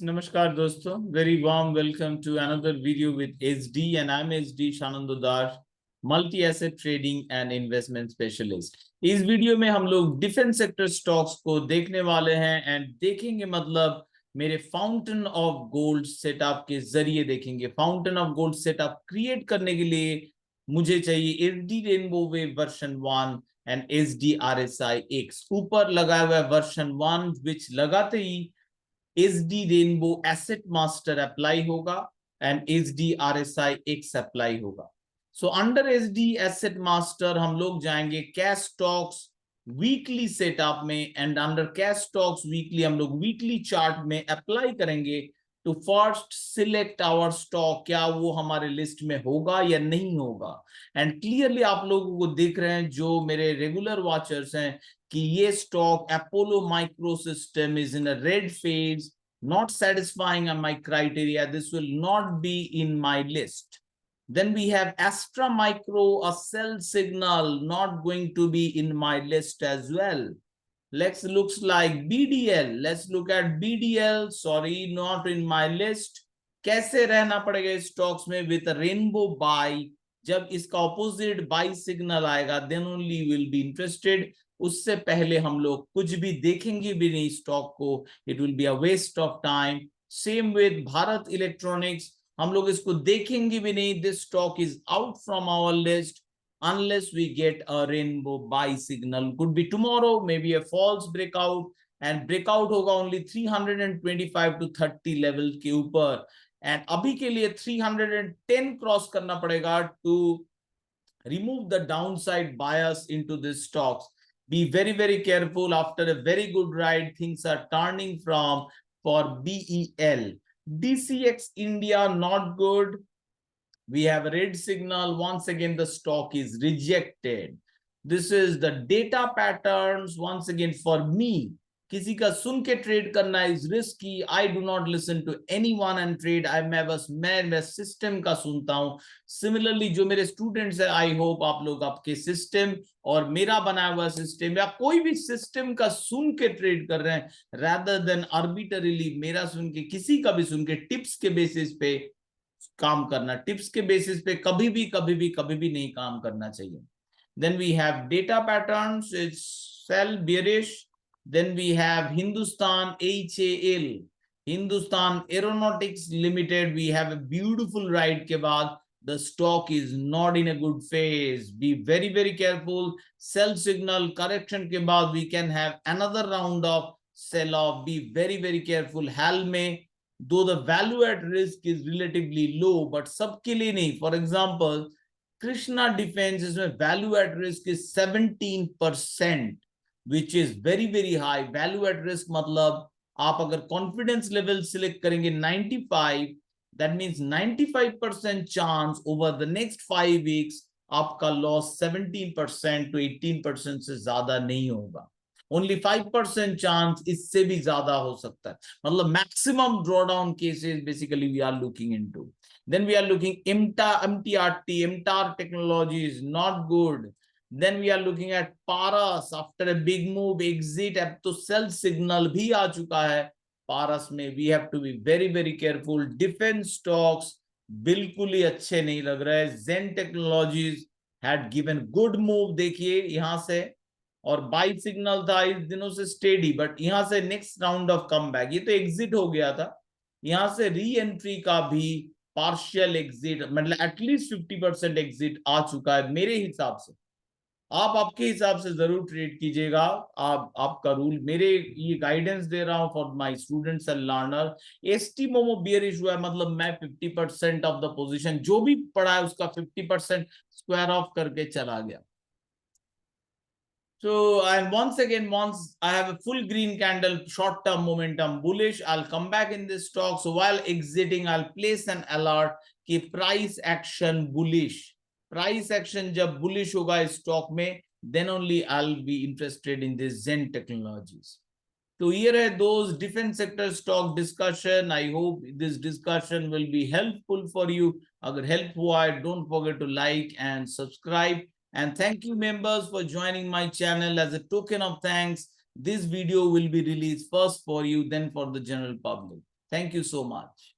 Namaskar दोस्तों, very warm welcome to another video with SD and I'm SD Shanandodar, multi-asset trading and investment specialist. इस video में हम लोग defence sector stocks को देखने वाले हैं एंड देखेंगे मतलब मेरे फाउंटेन ऑफ गोल्ड सेटअप के जरिए देखेंगे। Fountain of gold setup create करने के लिए मुझे चाहिए SD rainbow wave version 1 and SD RSI X. ऊपर लगाया हुआ वर्जन 1 विच लगाते ही SD rainbow asset master apply होगा and SD RSI X apply होगा। So under SD asset master हम लोग जाएंगे कैश स्टॉक्स वीकली सेटअप में and under cash stocks weekly हम लोग वीकली चार्ट में अप्लाई करेंगे to first select our stock, क्या वो हमारे लिस्ट में होगा या नहीं होगा। एंड क्लियरली आप लोगों को देख रहे हैं जो मेरे रेगुलर वॉचर्स हैं कि ये stock Apollo micro system is in a red phase, not satisfying on my criteria. This will not be in my list. Then we have Astra Micro, a sell signal, not going to be in my list as well. Let's looks like BDL. Let's look at BDL. Sorry, not in my list. कैसे रहना पड़ेगा stocks में with rainbow buy? जब इसका opposite buy signal आएगा then only will be interested. उससे पहले हम लोग कुछ भी देखेंगे भी नहीं स्टॉक को, it will be a waste of time. Same with Bharat electronics, हम लोग इसको देखेंगे भी नहीं। This stock is out from our list unless we get a rainbow buy signal. Could be tomorrow, maybe a false breakout, and breakout होगा only 325 to 30 level के ऊपर। and अभी के लिए 310 क्रॉस करना पड़ेगा to remove the downside bias into these stocks. Be very careful. After a very good ride, things are turning from for BEL. DCX India not good. We have a red signal. Once again the stock is rejected. This is the data patterns once again for me. किसी का सुन के trade करना is risky. I do not listen to anyone and trade. मैं system का सुनता हूं। Similarly जो मेरे स्टूडेंट्स हैं, आई होप आप लोग आपके सिस्टम और मेरा बनाया हुआ सिस्टम या कोई भी सिस्टम का सुन के ट्रेड कर रहे हैं रादर देन आर्बिटरीली मेरा सुन के, किसी का भी सुन के टिप्स के बेसिस पे काम करना। टिप्स के बेसिस पे कभी भी नहीं काम करना चाहिए। Then we have data patterns, it's sell bearish. Then we have Hindustan HAL, Hindustan Aeronautics Limited. We have a beautiful ride के बाद the stock is not in a good phase. Be very careful. Sell signal correction के बाद we can have another round of sell off. Be very careful. HAL में though the value at risk is relatively low, but सबके लिए नहीं। For example, Krishna Defense इसमें value at risk is 17%, which is very high. Value at risk मतलब आप अगर confidence level select करेंगे 95, that means 95% chance over the next 5 weeks आपका loss 17% to 18% से ज्यादा नहीं होगा। ओनली 5% चांस इससे भी ज्यादा हो सकता है। मतलब maximum drawdown cases basically we are looking into. Then we are looking MTRT, MTAR technology is not good. Then we are looking at Paras after a big move exit. अब तो सेल सिग्नल भी आ चुका है पारस में। We have to be very careful. Defence stocks बिल्कुल ही अच्छे नहीं लग रहे। Zen technologies had given good move, देखिए यहां से, और बाई सिग्नल था इस दिनों से स्टेडी, बट यहां से next round of come back, ये तो एग्जिट हो गया था। यहां से री एंट्री का भी पार्शियल एग्जिट, मतलब एटलीस्ट 50% एग्जिट आ चुका है मेरे हिसाब से। आप आपके हिसाब से जरूर ट्रेड कीजिएगा। आप आपका रूल, मेरे ये गाइडेंस दे रहा हूं for my students and learner. ST momo bearish हुआ है मतलब मैं 50% ऑफ द पोजीशन जो भी पड़ा है उसका 50% स्क्वायर ऑफ करके चला गया। So, and once again, once I have a full green candle, short-term momentum bullish, I'll come back in this stock. So while exiting, I'll place an alert कि price action bullish. Price action जब bullish होगा इस stock में, then only I'll be interested in this Zen Technologies. So here are those defense sector stock discussion. I hope this discussion will be helpful for you. अगर help हुआ है, don't forget to like and subscribe. And thank you members for joining my channel. As a token of thanks, this video will be released first for you, then for the general public. Thank you so much.